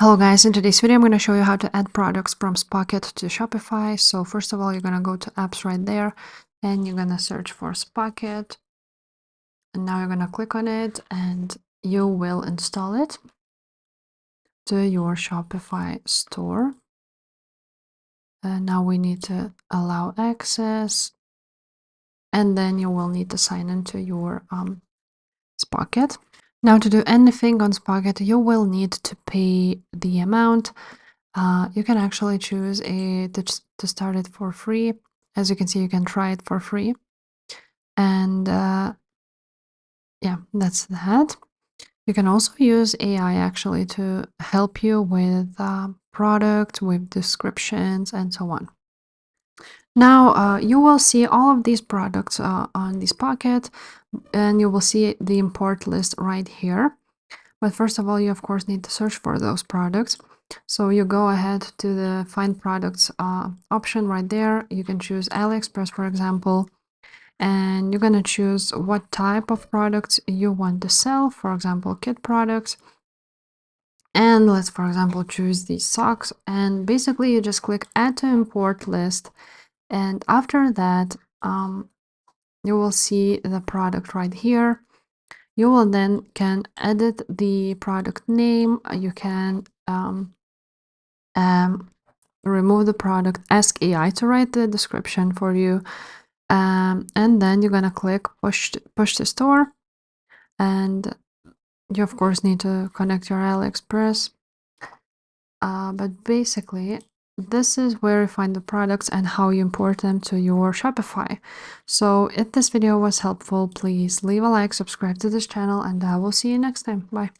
Hello guys, in today's video I'm going to show you how to add products from Spocket to Shopify. So first of all, you're going to go to apps right there and you're going to search for Spocket. And now you're going to click on it and you will install it to your Shopify store. And now we need to allow access, and then you will need to sign into your Spocket. Now to do anything on Spocket, you will need to pay the amount. You can actually choose to start it for free. As you can see, you can try it for free. And yeah, that's that. You can also use AI actually to help you with product, with descriptions, and so on. Now you will see all of these products on this Pocket, and you will see the import list right here. But first of all, you of course need to search for those products. So you go ahead to the Find Products option right there. You can choose AliExpress, for example, and you're going to choose what type of products you want to sell, for example, kit products. And let's, for example, choose these socks. And basically, you just click Add to Import List. And after that, you will see the product right here. You will then can edit the product name. You can remove the product, ask AI to write the description for you, and then you're gonna click push to store, and you of course need to connect your AliExpress. But basically, this is where you find the products and how you import them to your Shopify. So if this video was helpful, please leave a like, subscribe to this channel, and I will see you next time. Bye.